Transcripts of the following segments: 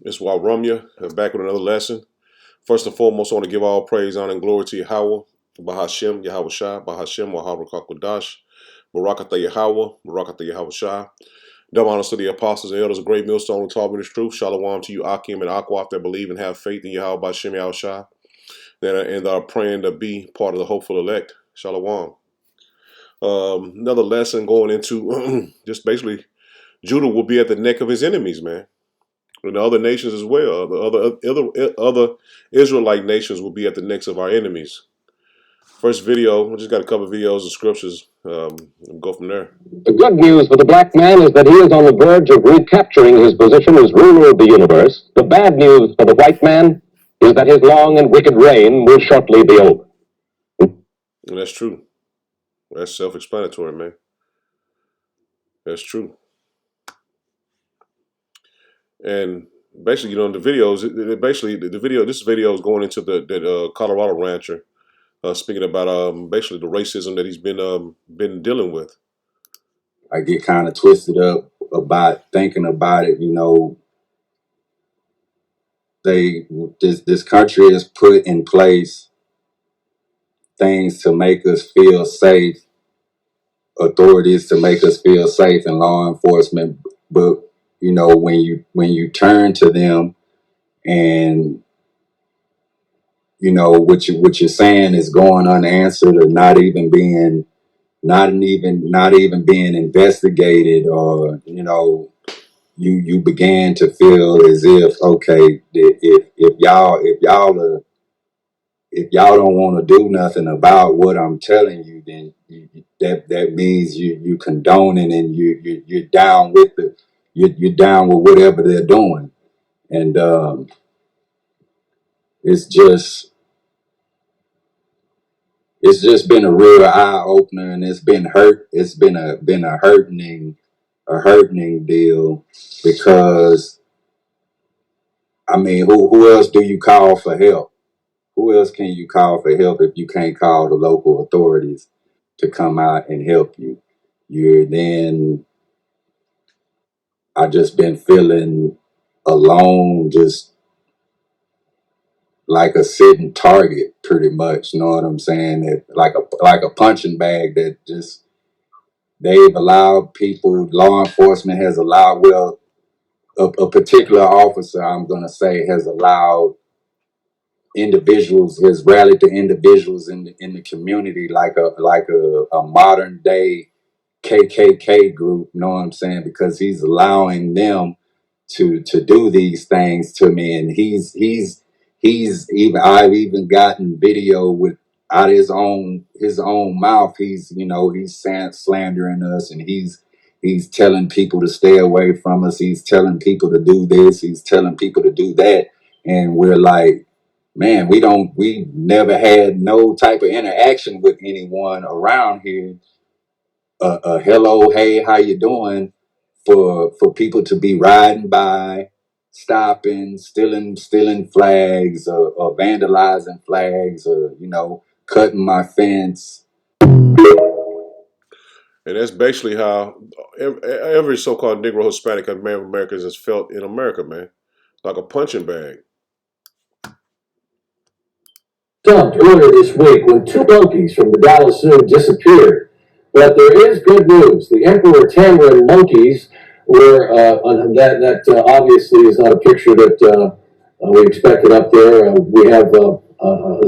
It's Ramya, back with another lesson. First and foremost, I want to give all praise, honor, and glory to Yahweh, Bahashem, Yahweh Shai, Bahashem, Wahabra Kakwadash, Barakatha Yahweh, Barakatha Yahweh Shai. Double honors to the apostles and elders of Great Millstone who taught me this truth. Shalom to you, Akim and Akwaf, that believe and have faith in Yahweh, Bahashem, Yahweh Shai, and are praying to be part of the hopeful elect. Shalom. Another lesson going into just basically Judah will be at the neck of his enemies, man. And the other nations as well. The other Israelite nations will be at the necks of our enemies. First video, we just got a couple of videos of scriptures. And go from there. The good news for the black man is that he is on the verge of recapturing his position as ruler of the universe. The bad news for the white man is that his long and wicked reign will shortly be over. And that's true. That's self-explanatory, man. That's true. And basically, the videos. This video is going into the Colorado rancher, speaking about basically the racism that he's been dealing with. I get kind of twisted up about thinking about it. This country has put in place things to make us feel safe, authorities to make us feel safe, and law enforcement. But when you turn to them, and what you're saying is going unanswered, or not even being investigated, or you began to feel as if, okay, if y'all don't want to do nothing about what I'm telling you, then that means you condoning, and you're down with you're down with whatever they're doing. And it's just been a real eye opener, and it's been a hurting deal, because I mean, who else do you call for help? Who else can you call for help if you can't call the local authorities to come out and help you? I just been feeling alone, just like a sitting target, pretty much. You know what I'm saying? That like a punching bag that just they've allowed people. Law enforcement has allowed. Well, a particular officer, I'm gonna say, has allowed individuals, has rallied the individuals in the community like a modern day KKK group. You know what I'm saying? Because he's allowing them to do these things to me, and he's even, I've even gotten video with out his own mouth. He's slandering us, and he's telling people to stay away from us. He's telling people to do this. He's telling people to do that, and we're like, man, we never had no type of interaction with anyone around here. Hello, hey, how you doing? For people to be riding by, stopping, stealing flags, or vandalizing flags, or cutting my fence. And that's basically how every so-called Negro, Hispanic, Americans has felt in America, man. Like a punching bag. Dumped earlier this week when two monkeys from the Dallas Zoo disappeared. But there is good news. The Emperor Tamarin monkeys were, that obviously is not a picture that we expected up there. We have a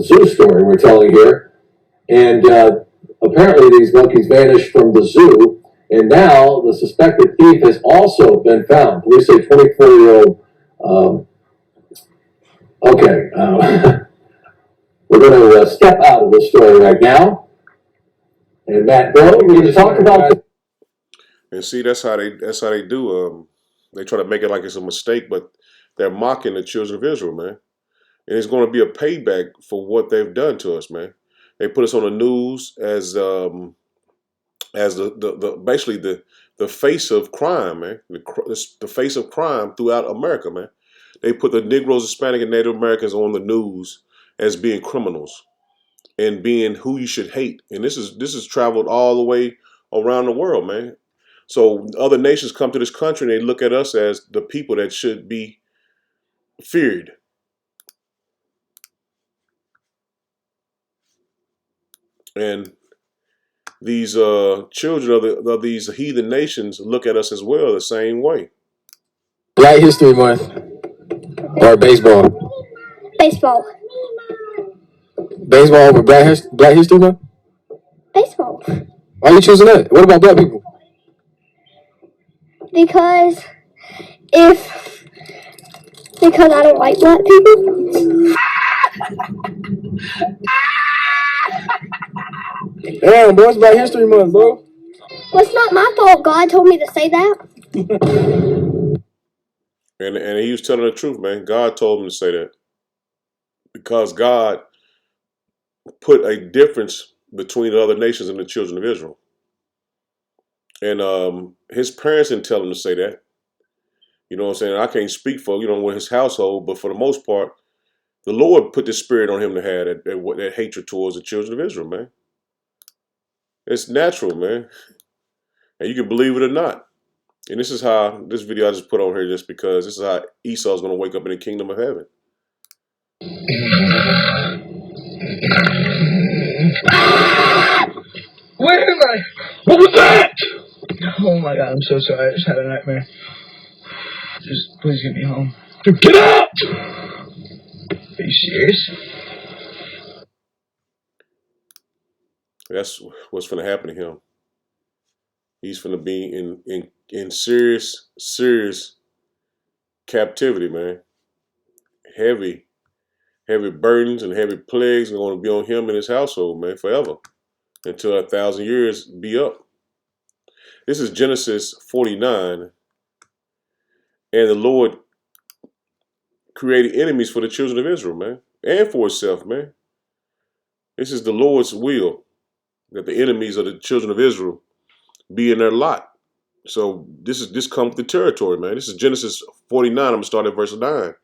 zoo story we're telling here. And apparently these monkeys vanished from the zoo. And now the suspected thief has also been found. Police say 24-year-old. We're going to step out of the story right now. And Matt, Bill, we're going to talk about. And see, that's how they do. They try to make it like it's a mistake, but they're mocking the children of Israel, man. And it's going to be a payback for what they've done to us, man. They put us on the news as the basically the face of crime, man. The face of crime throughout America, man. They put the Negroes, Hispanic, and Native Americans on the news as being criminals and being who you should hate. And this is traveled all the way around the world, man. So other nations come to this country and they look at us as the people that should be feared. And these children of these heathen nations look at us as well the same way. Black History Month or baseball? Baseball. Baseball over Black History Month? Baseball. Why are you choosing that? What about black people? Because I don't like black people. Damn, boy, it's Black History Month, bro. Well, it's not my fault. God told me to say that. And he was telling the truth, man. God told him to say that because God put a difference between the other nations and the children of Israel. And his parents didn't tell him to say that. You know what I'm saying? I can't speak for, with his household, but for the most part, the Lord put the spirit on him to have that hatred towards the children of Israel, man. It's natural, man. And you can believe it or not. And this is how, this video I just put on here just because this is how Esau's going to wake up in the kingdom of heaven. Where am I? What was that? Oh my God, I'm so sorry. I just had a nightmare. Just please get me home. Get out! Are you serious? That's what's going to happen to him. He's going to be in serious captivity, man. Heavy burdens and heavy plagues are going to be on him and his household, man, forever. Until 1,000 years be up. This is Genesis 49. And the Lord created enemies for the children of Israel, man. And for himself, man. This is the Lord's will that the enemies of the children of Israel be in their lot. So this comes with the territory, man. This is Genesis 49. I'm gonna start at verse 9.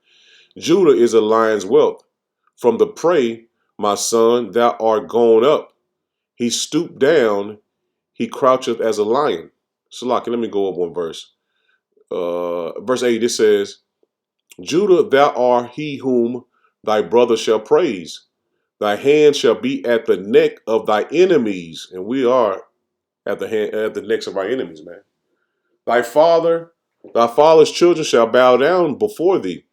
Judah is a lion's whelp. From the prey, my son, thou art gone up. He stooped down, he croucheth as a lion. So, let me go up one verse. Verse 8, it says, Judah, thou art he whom thy brother shall praise. Thy hand shall be at the neck of thy enemies. And we are at the necks of our enemies, man. Thy father's children shall bow down before thee.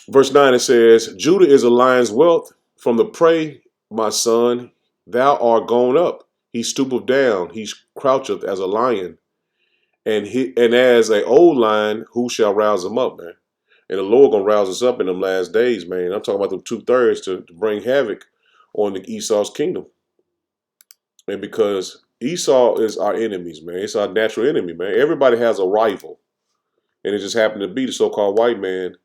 Verse 9, it says, Judah is a lion's whelp. From the prey, my son, thou art gone up. He stoopeth down, he croucheth as a lion. And as a old lion, who shall rouse him up, man? And the Lord gonna rouse us up in them last days, man. I'm talking about them 2/3 to bring havoc on the Esau's kingdom. And because Esau is our enemies, man. It's our natural enemy, man. Everybody has a rival. And it just happened to be the so-called white man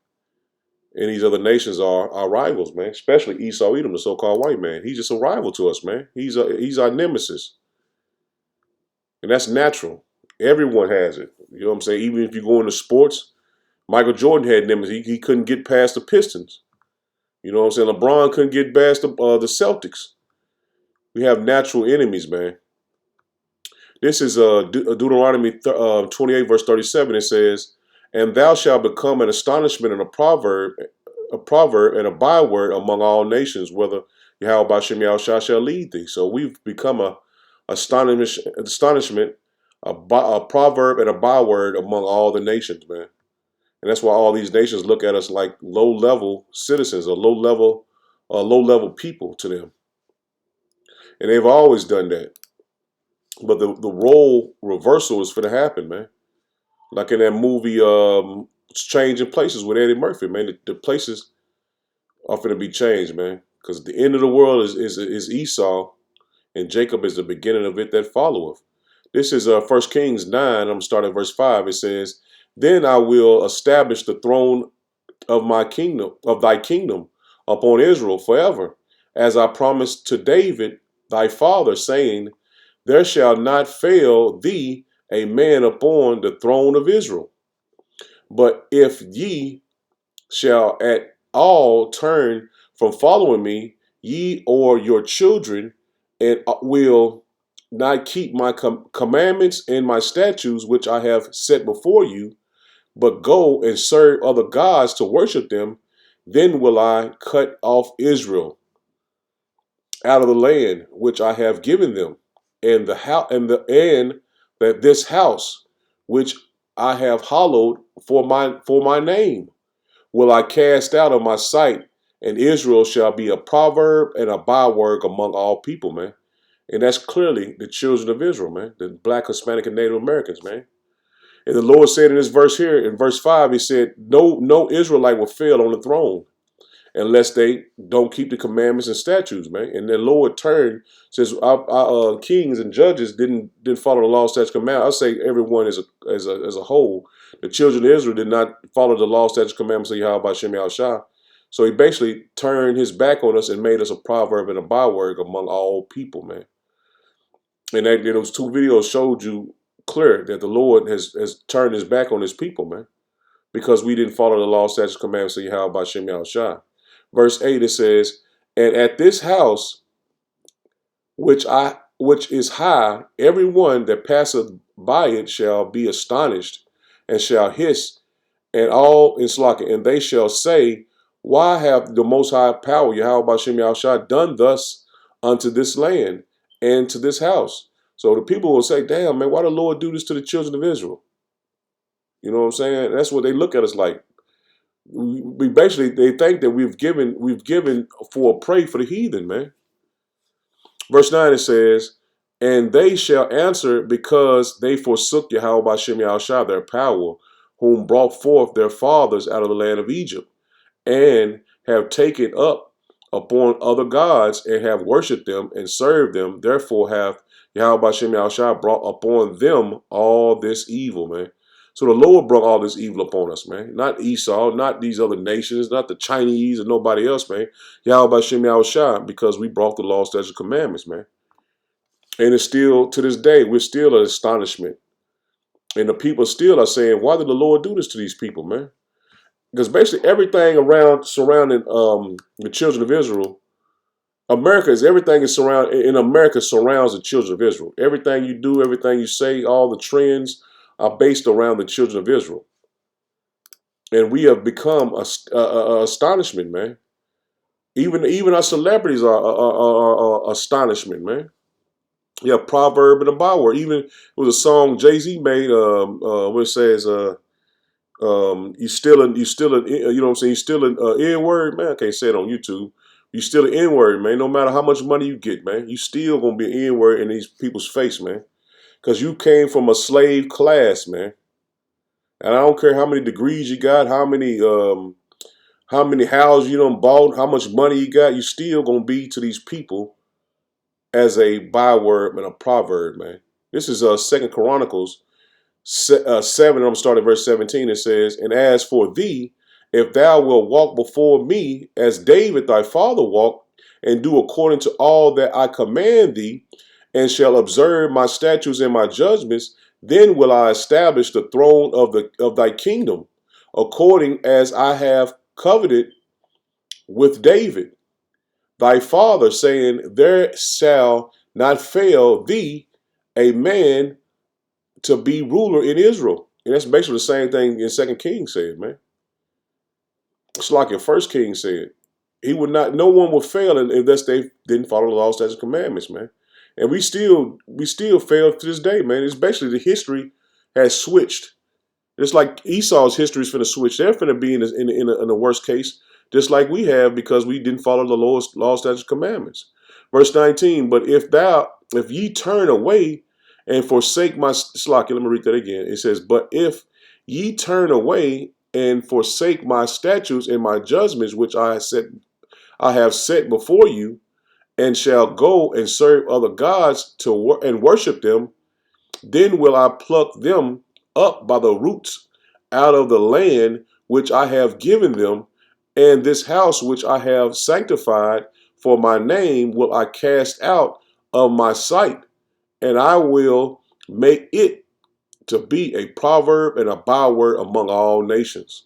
and these other nations are our rivals, man. Especially Esau Edom, the so-called white man. He's just a rival to us, man. He's our nemesis. And that's natural. Everyone has it. You know what I'm saying? Even if you go into sports, Michael Jordan had nemesis. He couldn't get past the Pistons. You know what I'm saying? LeBron couldn't get past the Celtics. We have natural enemies, man. This is Deuteronomy 28, verse 37. It says, and thou shalt become an astonishment and a proverb and a byword among all nations, whether Yahweh Bashem Yahushua shall lead thee. So we've become a astonishment, a proverb and a byword among all the nations, man. And that's why all these nations look at us like low-level citizens or low-level people to them. And they've always done that. But the role reversal is going to happen, man. Like in that movie, Changing Places with Eddie Murphy, man. The places are going to be changed, man. Because the end of the world is Esau, and Jacob is the beginning of it that followeth. This is 1 Kings 9. I'm going to start at verse 5. It says, then I will establish the throne of thy kingdom upon Israel forever, as I promised to David thy father, saying, there shall not fail thee a man upon the throne of Israel. But if ye shall at all turn from following me, ye or your children, and will not keep my commandments and my statutes which I have set before you, but go and serve other gods to worship them, then will I cut off Israel out of the land which I have given them, and the house and that this house which I have hallowed for my name will I cast out of my sight, and Israel shall be a proverb and a byword among all people, man. And that's clearly the children of Israel, man, the black, Hispanic, and Native Americans, man. And the Lord said in this verse here, in verse 5, he said, no Israelite will fail on the throne unless they don't keep the commandments and statutes, man. And the Lord turned, says our kings and judges didn't follow the law, statutes, commandments. I say everyone as a whole. The children of Israel did not follow the law, statutes, commandments of Yahweh Shem Yahushua. So he basically turned his back on us and made us a proverb and a byword among all people, man. And those two videos showed you clear that the Lord has turned his back on his people, man, because we didn't follow the law, statutes, commandments of Yahweh Shem Yahushua. Verse 8, it says, and at this house which is high, every one that passeth by it shall be astonished, and shall hiss, and all in slaughter, and they shall say, why have the most high power, Yahweh Shem Yahushua, done thus unto this land and to this house? So the people will say, damn, man, why the Lord do this to the children of Israel? You know what I'm saying? That's what they look at us like. We basically, they think that we've given for a prey for the heathen, man. Verse 9, it says, and they shall answer, because they forsook Yahweh Shem Yahushua, their power, whom brought forth their fathers out of the land of Egypt, and have taken up upon other gods, and have worshipped them and served them. Therefore hath Yahweh Shem Yahushua brought upon them all this evil, man. So the Lord brought all this evil upon us, man. Not Esau, not these other nations, not the Chinese or nobody else, man. Yahweh Shem Yahushua, because we brought the law, statutes, and commandments, man. And it's still, to this day, we're still an astonishment. And the people still are saying, why did the Lord do this to these people, man? Because basically everything surrounding the children of Israel, everything in America surrounds the children of Israel. Everything you do, everything you say, all the trends are based around the children of Israel. And we have become a astonishment, man. Even our celebrities are astonishment, man. Yeah, proverb and a byword. Even it was a song Jay-Z made, where it says, you still you know what I'm saying? You still an N-word, man. I can't say it on YouTube. You still an N-word, man. No matter how much money you get, man, you still gonna be an N-word in these people's face, man. Because you came from a slave class, man. And I don't care how many degrees you got, how many houses you done bought, how much money you got, you still gonna be to these people as a byword and a proverb, man. This is 2 Chronicles 7, I'm going to start at verse 17. It says, and as for thee, if thou wilt walk before me as David thy father walked, and do according to all that I command thee, and shall observe my statutes and my judgments, then will I establish the throne of thy kingdom, according as I have covenanted with David thy father, saying, there shall not fail thee a man to be ruler in Israel. And that's basically the same thing in 2 Kings said, man. It's like in 1 Kings said. No one will fail unless they didn't follow the law, statutes, and commandments, man. And we still fail to this day, man. It's basically the history has switched. It's like Esau's history is finna switch. They're finna be in the worst case, just like we have, because we didn't follow the law, statutes, commandments. Verse 19, but if ye turn away and forsake my slack, let me read that again. It says, but if ye turn away and forsake my statutes and my judgments, which I have set before you, and shall go and serve other gods and worship them, then will I pluck them up by the roots out of the land which I have given them, and this house which I have sanctified for my name will I cast out of my sight, and I will make it to be a proverb and a byword among all nations.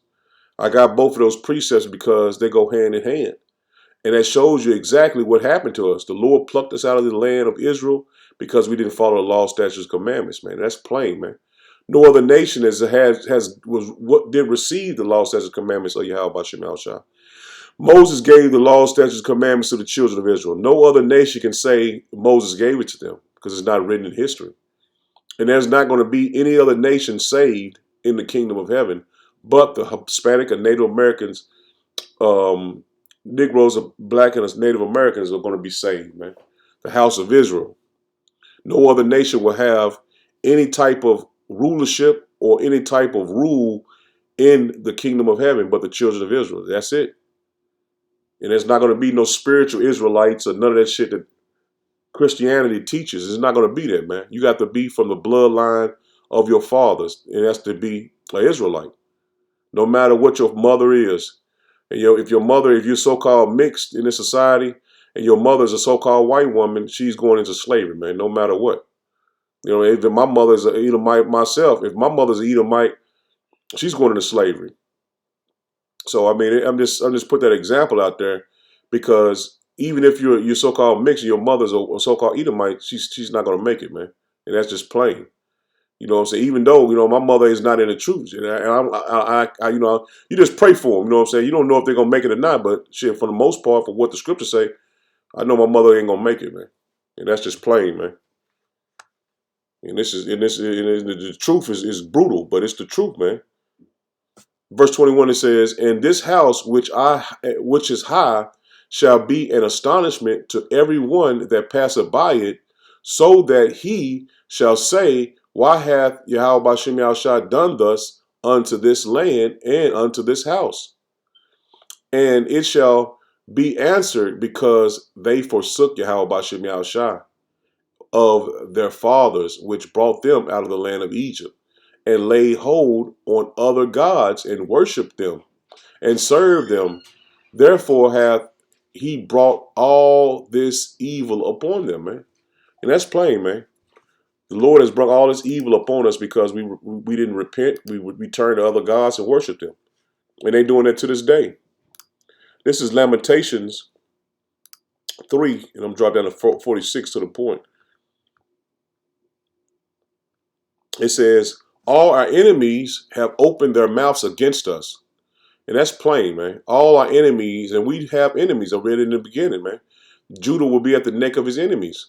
I got both of those precepts because they go hand in hand. And that shows you exactly what happened to us. The Lord plucked us out of the land of Israel because we didn't follow the law, statutes, commandments, man. That's plain, man. No other nation did receive the law, statutes, commandments of Yahweh Bashem Shah. Moses gave the law, statutes, commandments to the children of Israel. No other nation can say Moses gave it to them because it's not written in history. And there's not going to be any other nation saved in the kingdom of heaven but the Hispanic and Native Americans, Negroes, Black and Native Americans are going to be saved, man. The house of Israel. No other nation will have any type of rulership or any type of rule in the kingdom of heaven but the children of Israel. That's it. And there's not going to be no spiritual Israelites or none of that shit that Christianity teaches. It's not going to be that, man. You got to be from the bloodline of your fathers, and that's to be an Israelite. No matter what your mother is. And if you're so-called mixed in this society, and your mother's a so-called white woman, she's going into slavery, man, no matter what. If my mother's an Edomite myself, if my mother's an Edomite, she's going into slavery. So, I mean, I'm just put that example out there because even if you're so-called mixed, your mother's a so-called Edomite, she's not going to make it, man. And that's just plain. You know what I'm saying? Even though, my mother is not in the truth. And you just pray for them, you know what I'm saying? You don't know if they're going to make it or not, but shit, for the most part, for what the scriptures say, I know my mother ain't going to make it, man. And that's just plain, man. And the truth is brutal, but it's the truth, man. Verse 21, it says, "And this house which is high shall be an astonishment to every one that passeth by it, so that he shall say, Why hath Yahweh Bashem Yahushua done thus unto this land and unto this house? And it shall be answered, because they forsook Yahweh Bashem Yahushua of their fathers, which brought them out of the land of Egypt, and laid hold on other gods and worshipped them and served them. Therefore hath he brought all this evil upon them," man. And that's plain, man. The Lord has brought all this evil upon us because we didn't repent. We turned to other gods and worshiped them. And they're doing that to this day. This is Lamentations 3, and I'm dropping down to 46 to the point. It says, "All our enemies have opened their mouths against us." And that's plain, man. All our enemies, and we have enemies. I read it in the beginning, man. Judah will be at the neck of his enemies.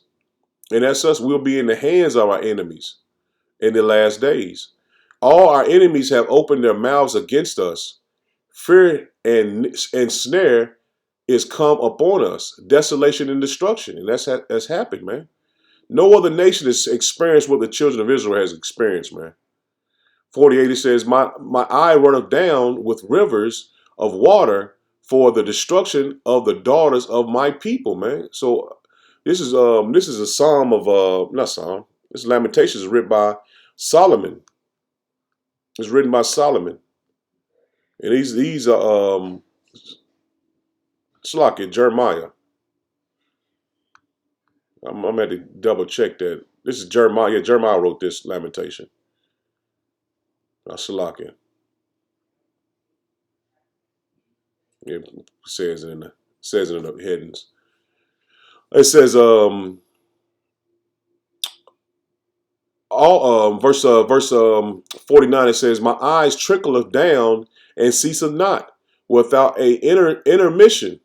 And that's us. We'll be in the hands of our enemies in the last days. All our enemies have opened their mouths against us. Fear and snare is come upon us. Desolation and destruction. And that's happened, man. No other nation has experienced what the children of Israel has experienced, man. 48, it says, my eye runneth down with rivers of water for the destruction of the daughters of my people, man. So this is a psalm of not psalm. This Lamentations is written by Solomon. It's written by Solomon. And these are it's like Jeremiah. I'm at to double check that. This is Jeremiah. Yeah, Jeremiah wrote this Lamentation. Salakia. It says it in the headings. It says verse 49. It says, "My eyes trickleth down and ceaseth not, without a intermission,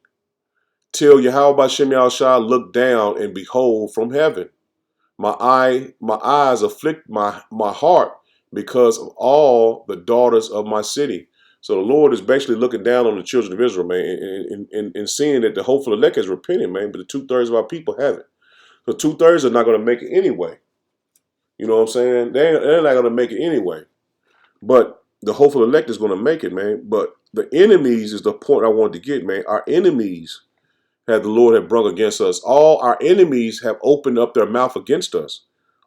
till Yahweh Bashem Yahushua look down and behold from heaven. My eyes afflict my heart because of all the daughters of my city." So the Lord is basically looking down on the children of Israel, man, and seeing that the hopeful elect has repented, man, but the 2/3 of our people haven't. So 2/3 are not going to make it anyway. You know what I'm saying? They're not going to make it anyway. But the hopeful elect is going to make it, man. But the enemies is the point I wanted to get, man. Our enemies have the Lord have brought against us. All our enemies have opened up their mouth against us.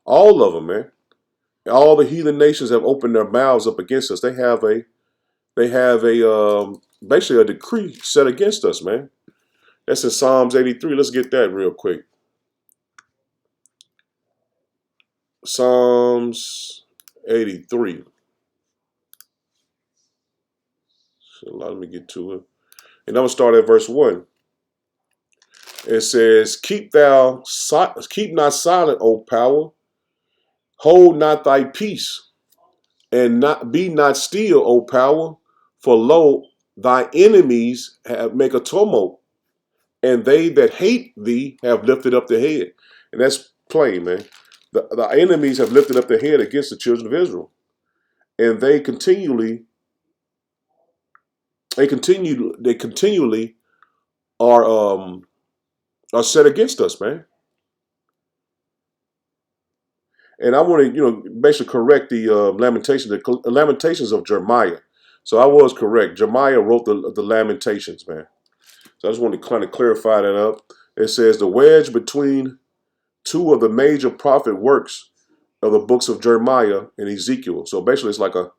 All of them, man. All the heathen nations have opened their mouths up against us. They have basically a decree set against us, man. That's in Psalms 83. Let's get that real quick. Psalms 83. So let me get to it. And I'm going to start at verse 1. It says, keep not silent, O power. Hold not thy peace, and be not still, O power. For lo, thy enemies have make a tumult, and they that hate thee have lifted up their head. And that's plain, man. The enemies have lifted up their head against the children of Israel, and they continually are set against us, man. And I want to, basically correct the Lamentations of Jeremiah. So I was correct. Jeremiah wrote the Lamentations, man. So I just want to kind of clarify that up. It says the wedge between two of the major prophet works of the books of Jeremiah and Ezekiel. So basically, it's like a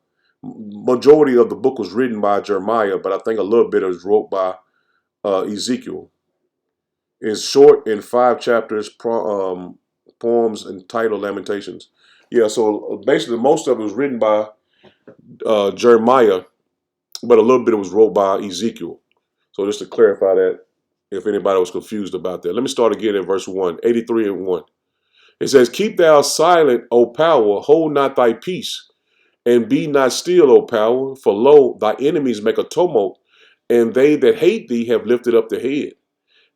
majority of the book was written by Jeremiah, but I think a little bit was wrote by Ezekiel. It's short in 5 chapters, poems entitled Lamentations. Yeah, so basically most of it was written by Jeremiah, but a little bit was wrote by Ezekiel. So just to clarify that, if anybody was confused about that. Let me start again at verse 1, 83 and 1. It says, keep thou silent, O power, hold not thy peace, and be not still, O power, for lo, thy enemies make a tumult, and they that hate thee have lifted up their head.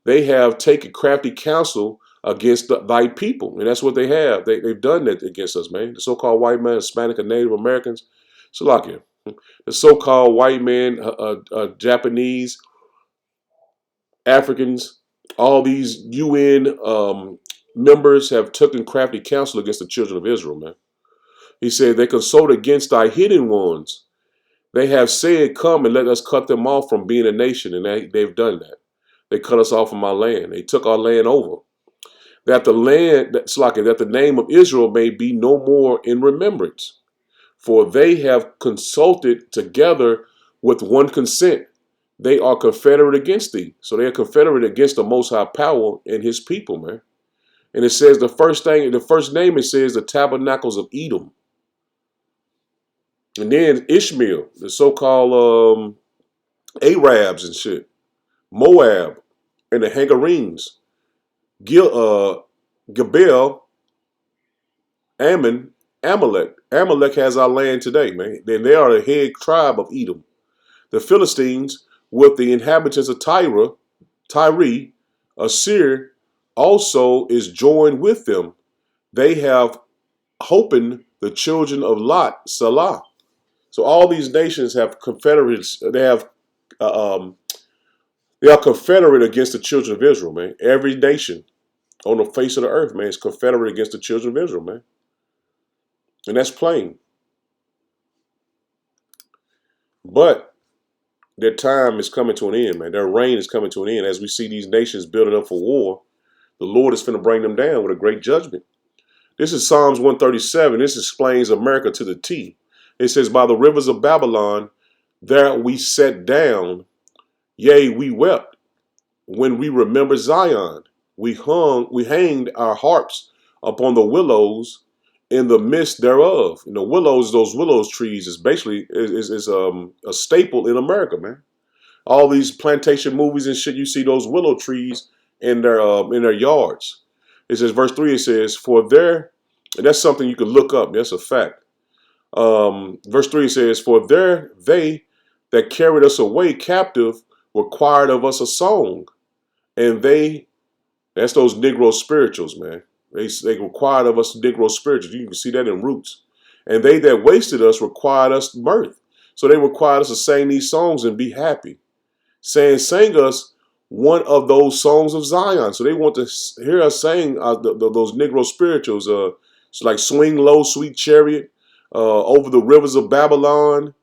They have taken crafty counsel against thy people. And that's what they have. They've done that against us, man. The so-called white man, Hispanic, and Native Americans. Salakia. The so-called white man, Japanese, Africans, all these UN members have taken crafty counsel against the children of Israel, man. He said, they consult against thy hidden ones. They have said, come and let us cut them off from being a nation. And they've done that. They cut us off from our land. They took our land over. That the name of Israel may be no more in remembrance. For they have consulted together with one consent. They are confederate against thee. So they are confederate against the Most High Power and his people, man. And it says the first name, it says the tabernacles of Edom. And then Ishmael, the so-called Arabs and shit. Moab and the Hagarenes. Gebel, Ammon, Amalek. Amalek has our land today, man. Then they are the head tribe of Edom. The Philistines, with the inhabitants of Tyre, Assyria, also is joined with them. They have hopen the children of Lot, Salah. So all these nations have confederates. They are confederate against the children of Israel, man. Every nation on the face of the earth, man, is confederate against the children of Israel, man. And that's plain. But their time is coming to an end, man. Their reign is coming to an end. As we see these nations building up for war, the Lord is finna bring them down with a great judgment. This is Psalms 137. This explains America to the T. It says, by the rivers of Babylon, there we sat down, yea, we wept. When we remember Zion, we hanged our harps upon the willows in the midst thereof. And the willows, those willows trees, is basically a staple in America, man. All these plantation movies and shit, you see those willow trees in their yards. It says, verse 3, it says, for there, and that's something you can look up, that's a fact. Verse 3 says, for there they that carried us away captive required of us a song. And that's those Negro spirituals, man. They required of us Negro spirituals. You can see that in Roots. And they that wasted us required us mirth. So they required us to sing these songs and be happy. Saying, sing us one of those songs of Zion. So they want to hear us sing those Negro spirituals. It's like Swing Low, Sweet Chariot, Over the Rivers of Babylon.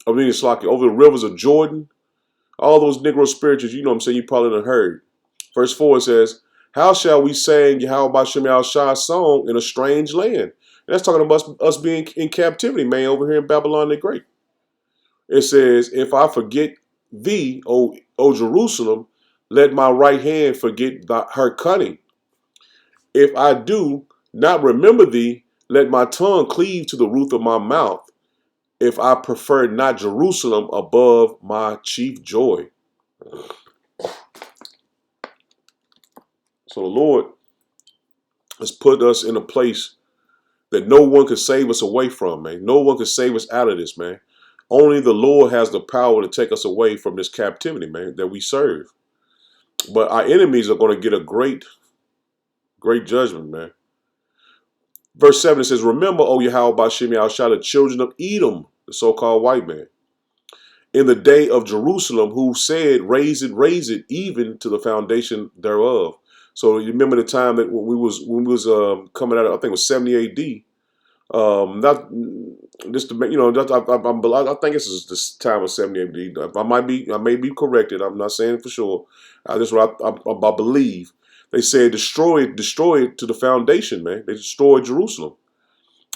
I mean, it's like Over the Rivers of Jordan. All those Negro spirituals, you know what I'm saying, you probably done heard. Verse 4 says, how shall we sing Yahweh Bashem Shai's song in a strange land? And that's talking about us being in captivity, man, over here in Babylon the Great. It says, if I forget thee, O Jerusalem, let my right hand forget her cunning. If I do not remember thee, let my tongue cleave to the roof of my mouth. If I prefer not Jerusalem above my chief joy. So the Lord has put us in a place that no one can save us away from, man. No one can save us out of this, man. Only the Lord has the power to take us away from this captivity, man, that we serve. But our enemies are going to get a great judgment, man. Verse 7, it says, remember, O Yahweh Bashem Yahushua, the children of Edom, the so-called white man, in the day of Jerusalem, who said, raise it, even to the foundation thereof. So you remember the time that when we was coming out of, I think it was 70 AD. Not just to make, I think this is this time of 70 AD. I may be corrected. I'm not saying for sure. This is what I believe. They said destroy it to the foundation, man. They destroyed Jerusalem.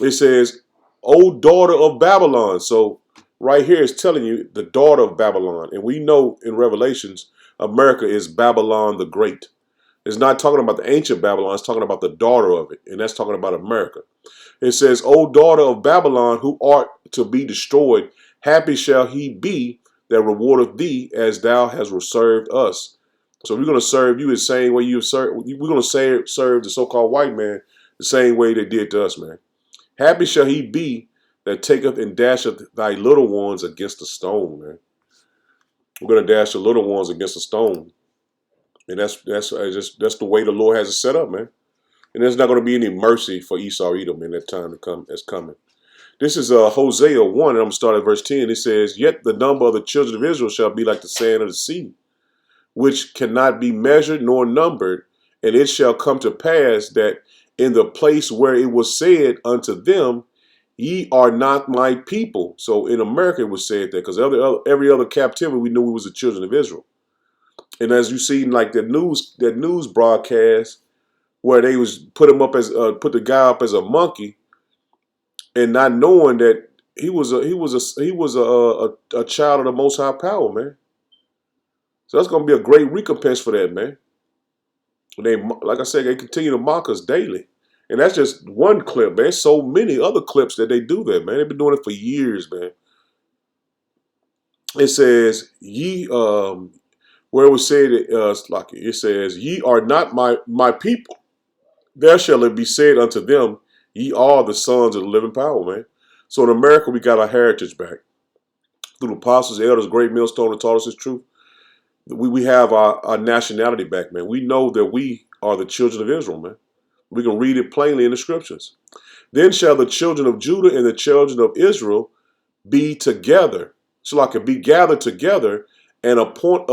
It says, "O daughter of Babylon." So right here is telling you the daughter of Babylon, and we know in Revelations, America is Babylon the Great. It's not talking about the ancient Babylon. It's talking about the daughter of it, and that's talking about America. It says, "O daughter of Babylon, who art to be destroyed, happy shall he be that rewardeth thee, as thou hast served us." So we're going to serve you the same way you serve. We're going to serve the so-called white man the same way they did to us, man. Happy shall he be that taketh and dasheth thy little ones against a stone, man. We're going to dash the little ones against a stone, and that's the way the Lord has it set up, man. And there's not going to be any mercy for Esau Edom in that time to come. That's coming. This is Hosea 1, and I'm going to start at verse 10. It says, "Yet the number of the children of Israel shall be like the sand of the sea, which cannot be measured nor numbered. And it shall come to pass that in the place where it was said unto them, ye are not my people." So in America it was said that, because every other captivity we knew we was the children of Israel. And as you see, like that news broadcast where they was put the guy up as a monkey, and not knowing that he was a child of the Most High Power, man. So that's gonna be a great recompense for that, man. They, like I said, they continue to mock us daily, and that's just one clip, man. There's so many other clips that they do that, man. They've been doing it for years, man. It says, "Ye," where it was said, it says, "Ye are not my people. There shall it be said unto them, ye are the sons of the living power," man. So in America, we got our heritage back through the apostles, elders, great millstone that taught us this truth. We have our nationality back, man. We know that we are the children of Israel, man. We can read it plainly in the scriptures. "Then shall the children of Judah and the children of Israel be together." So like it be gathered together and appoint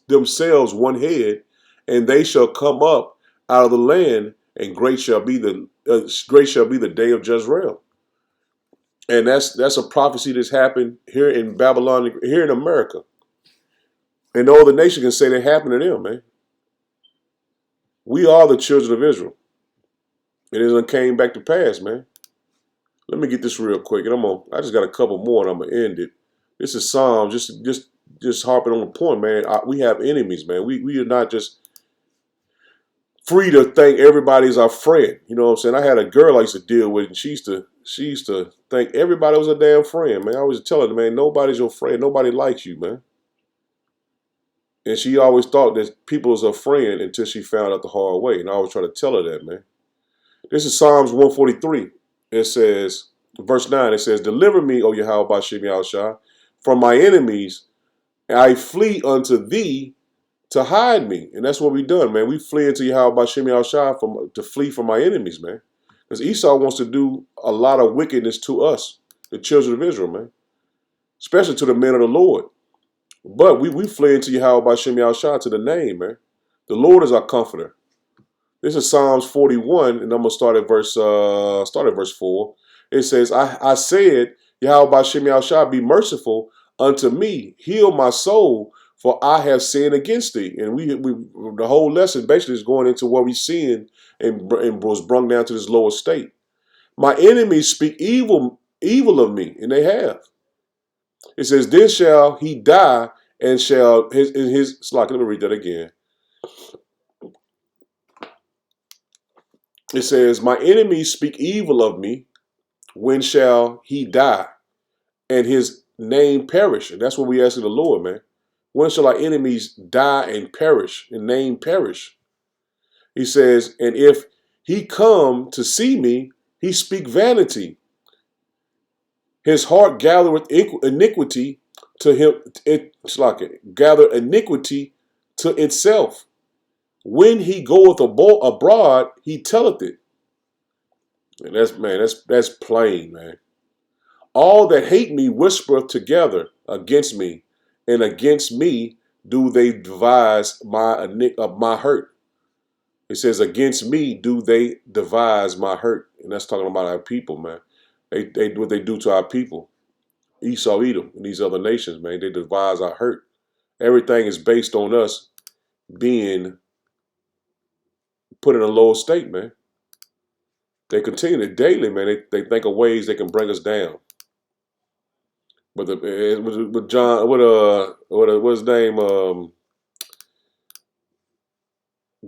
themselves one head, and they shall come up out of the land, and great shall be the day of Jezreel. And that's a prophecy that's happened here in Babylon, here in America. And no other nation can say that happened to them, man. We are the children of Israel. And it came back to pass, man. Let me get this real quick, and I just got a couple more, and I'm gonna end it. This is Psalms, just harping on the point, man. We have enemies, man. We are not just free to think everybody's our friend. You know what I'm saying? I had a girl I used to deal with, and she used to think everybody was a damn friend, man. I always tell her, man, nobody's your friend. Nobody likes you, man. And she always thought that people was her friend until she found out the hard way. And I always try to tell her that, man. This is Psalms 143. It says, verse 9, it says, "Deliver me, O Yahweh Bashem Yahushua, from my enemies. I flee unto thee to hide me." And that's what we done, man. We flee into Yahweh Bashem Yahushua to flee from my enemies, man. Because Esau wants to do a lot of wickedness to us, the children of Israel, man. Especially to the men of the Lord. But we flee into Yahweh Bashem Yahushua to the name, man. The Lord is our comforter. This is Psalms 41, and I'm gonna start at verse 4. It says, I said, Yahweh Bashem Yahushua, be merciful unto me, heal my soul, for I have sinned against thee. And we the whole lesson basically is going into what we sinned and was brought down to this lower state. My enemies speak evil of me, and they have. It says, "Then shall he die, and shall his let me read that again." It says, "My enemies speak evil of me. When shall he die, and his name perish?" And that's what we ask of the Lord, man. When shall our enemies die and perish, and name perish? He says, and if he come to see me, he speak vanity. His heart gathereth iniquity to him. It's like it gather iniquity to itself. When he goeth abroad, he telleth it. And that's plain, man. All that hate me whispereth together against me, and against me do they devise my hurt. It says, against me do they devise my hurt. And that's talking about our people, man. They what they do to our people. Esau, Edom, and these other nations, man. They devise our hurt. Everything is based on us being put in a low state, man. They continue to daily, man. They think of ways they can bring us down. But with John, what's his name?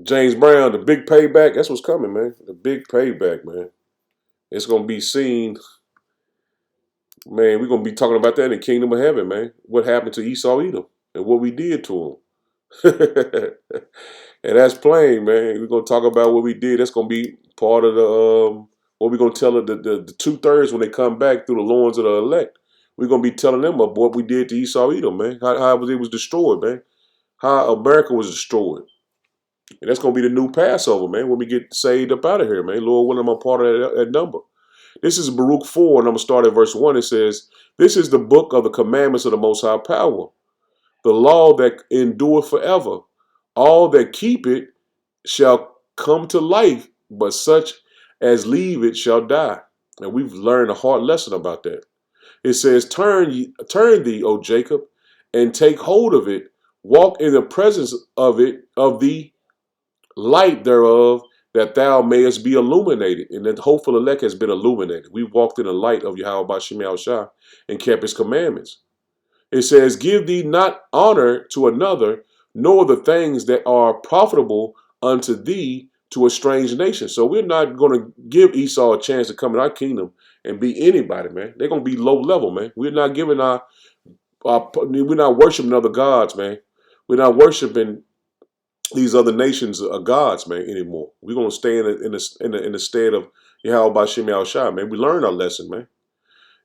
James Brown, the big payback. That's what's coming, man. The big payback, man. It's gonna be seen, man. We're gonna be talking about that in the kingdom of heaven, man. What happened to Esau, Edom, and what we did to him. And that's plain, man. We're gonna talk about what we did. That's gonna be part of the what we're gonna tell the 2/3 when they come back through the loins of the elect. We're gonna be telling them about what we did to Esau, Edom, man. How it was destroyed, man. How America was destroyed. And that's gonna be the new Passover, man. When we get saved up out of here, man. Lord willing, I'm a part of that number. This is Baruch 4, and I'm gonna start at verse 1. It says, "This is the book of the commandments of the Most High Power, the law that endureth forever. All that keep it shall come to life, but such as leave it shall die." And we've learned a hard lesson about that. It says, turn thee, O Jacob, and take hold of it. Walk in the presence of it, of the light thereof, that thou mayest be illuminated. And the hopeful elect has been illuminated. We walked in the light of Yahweh Bashim Yahushua and kept his commandments. It says, give thee not honor to another, nor the things that are profitable unto thee to a strange nation. So we're not going to give Esau a chance to come in our kingdom and be anybody, man. They're going to be low level, man. We're not giving we're not worshiping other gods, man. We're not worshiping these other nations are gods, man, anymore. We're going to stay in the stead of Yahweh Bashim Yahushua, man. We learned our lesson, man.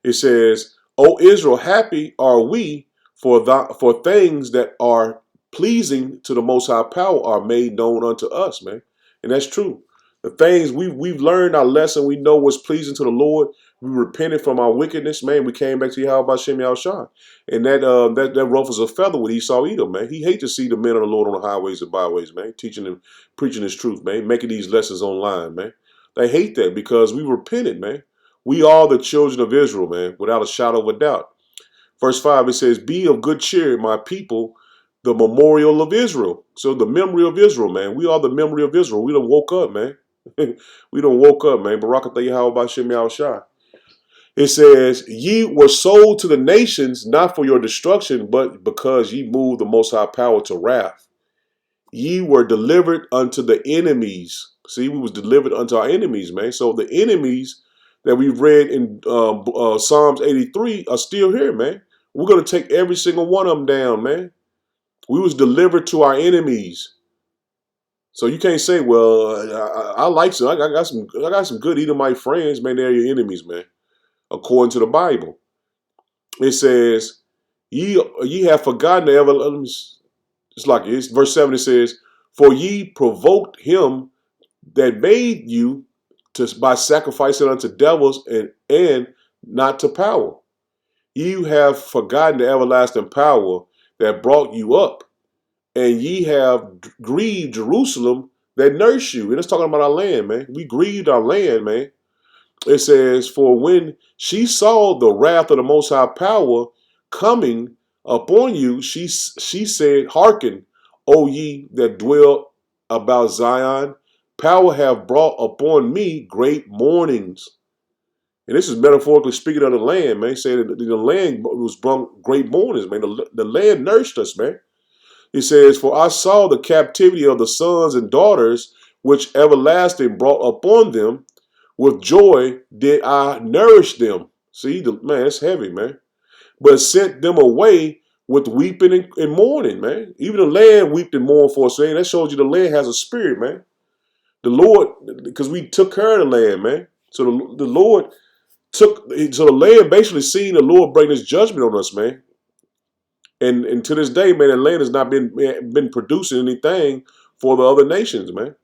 It says, O Israel, happy are we, for things that are pleasing to the Most High Power are made known unto us, man. And that's true. The things we've learned our lesson, we know what's pleasing to the Lord. We repented from our wickedness, man. We came back to Yahweh Bashim Yahushua. And that ruffles a feather with Esau Edom, man. He hates to see the men of the Lord on the highways and byways, man, teaching and preaching his truth, man, making these lessons online, man. They hate that because we repented, man. We are the children of Israel, man, without a shadow of a doubt. Verse 5, it says, be of good cheer, my people, the memorial of Israel. So the memory of Israel, man. We are the memory of Israel. We done woke up, man. We done woke up, man. Baruch atah Yahweh B'Shem Yahushua. It says, ye were sold to the nations, not for your destruction, but because ye moved the Most High Power to wrath. Ye were delivered unto the enemies. See, we was delivered unto our enemies, man. So the enemies that we've read in Psalms 83 are still here, man. We're going to take every single one of them down, man. We was delivered to our enemies. So you can't say, well, I like some. I got some good Edomite friends, man. They're your enemies, man. According to the Bible, it says, ye have forgotten the ever. It's like it's verse 7. It says, for ye provoked him that made you by sacrificing unto devils and not to power. You have forgotten the everlasting power that brought you up, and ye have grieved Jerusalem that nursed you. And it's talking about our land, man. We grieved our land, man. It says, for when she saw the wrath of the Most High Power coming upon you, she said, hearken, O ye that dwell about Zion, power have brought upon me great mournings. And this is metaphorically speaking of the land, man. Saying that the land was brought great mournings, man. The land nursed us, man. It says, for I saw the captivity of the sons and daughters, which everlasting brought upon them. With joy did I nourish them. See, man, it's heavy, man. But sent them away with weeping and mourning, man. Even the land wept and mourned for us. Man. That shows you the land has a spirit, man. The Lord, because we took care of the land, man. So the Lord so the land basically seen the Lord bring His judgment on us, man. And to this day, man, the land has not been producing anything for the other nations, man.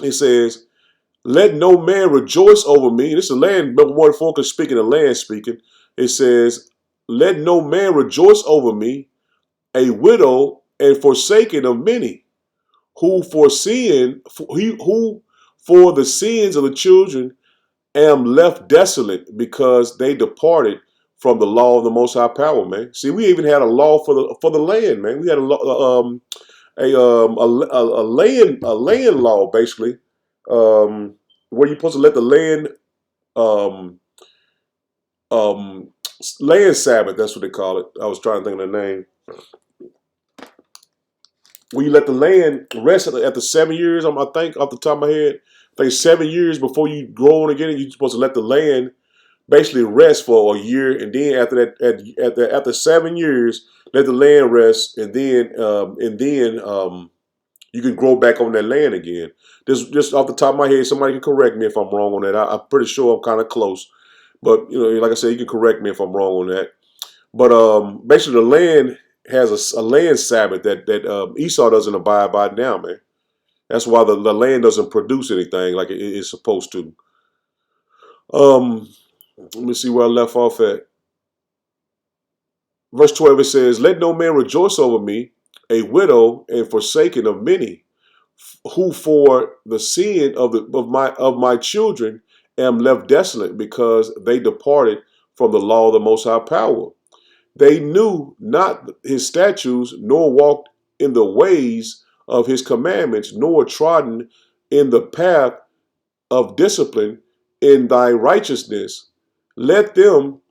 It says, "Let no man rejoice over me." This is the land. Number one, focus speaking, the land speaking. It says, "Let no man rejoice over me, a widow and forsaken of many, who who for the sins of the children am left desolate, because they departed from the law of the Most High Power." Man, see, we even had a law for the land, man. We had a land law basically, where you're supposed to let the land um, um, land Sabbath. That's what they call it. I was trying to think of the name. When you let the land rest after 7 years, I think off the top of my head, I think 7 years before you grow on again, you're supposed to let the land basically rest for a year, and then after that, after 7 years, let the land rest, and then you can grow back on that land again. Just off the top of my head, somebody can correct me if I'm wrong on that. I'm pretty sure I'm kind of close, but like I said, you can correct me if I'm wrong on that. But basically, the land has a land Sabbath that Esau doesn't abide by now, man. That's why the land doesn't produce anything like it's supposed to. Let me see where I left off at. Verse 12, it says, "Let no man rejoice over me, a widow and forsaken of many, who for the sin of my children am left desolate, because they departed from the law of the Most High Power. They knew not His statutes, nor walked in the ways of His commandments, nor trodden in the path of discipline in thy righteousness. Let them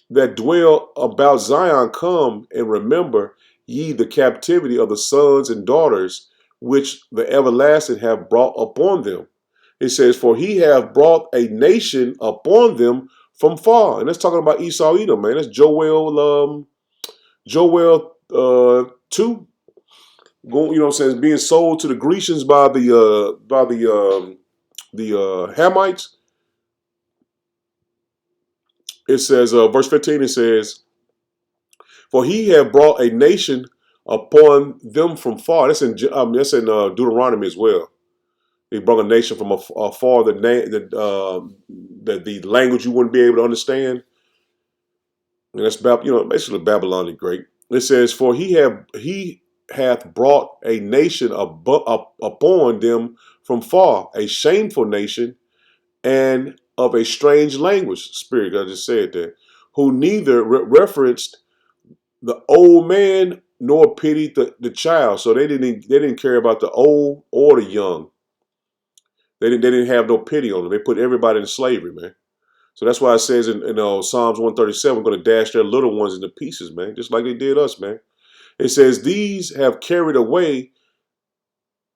that dwell about Zion come, and remember ye the captivity of the sons and daughters, which the everlasting have brought upon them." It says, "For He hath brought a nation upon them from far." And that's talking about Esau Edom, man. That's Joel 2. What I'm saying, being sold to the Grecians by the Hamites. It says, verse 15. It says, "For He had brought a nation upon them from far." That's in Deuteronomy as well. He brought a nation from afar, the language you wouldn't be able to understand. And that's basically Babylon the Great. It says, "For he hath brought a nation upon them from far, a shameful nation, and of a strange language." Spirit, I just said that. "Who neither referenced the old man nor pitied the child." So they didn't care about the old or the young. They didn't have no pity on them. They put everybody in slavery, man. So that's why it says in Psalms 137, "I'm going to dash their little ones into pieces," man, just like they did us, man. It says, "These have carried away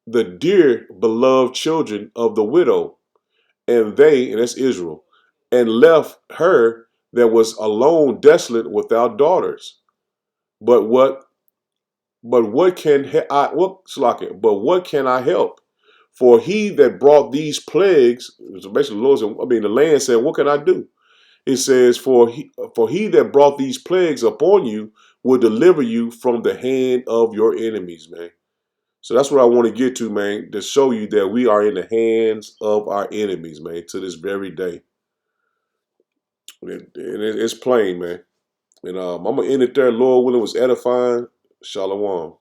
the dear beloved children of the widow, and that's Israel, and left her that was alone desolate without daughters. But what can what can I help? For He that brought these plagues," so basically the Lord said, the land said, "What can I do?" It says, for he that brought these plagues upon you will deliver you from the hand of your enemies," man. So that's what I want to get to, man, to show you that we are in the hands of our enemies, man, to this very day. It's plain, man. And I'm going to end it there. Lord willing, was edifying. Shalom.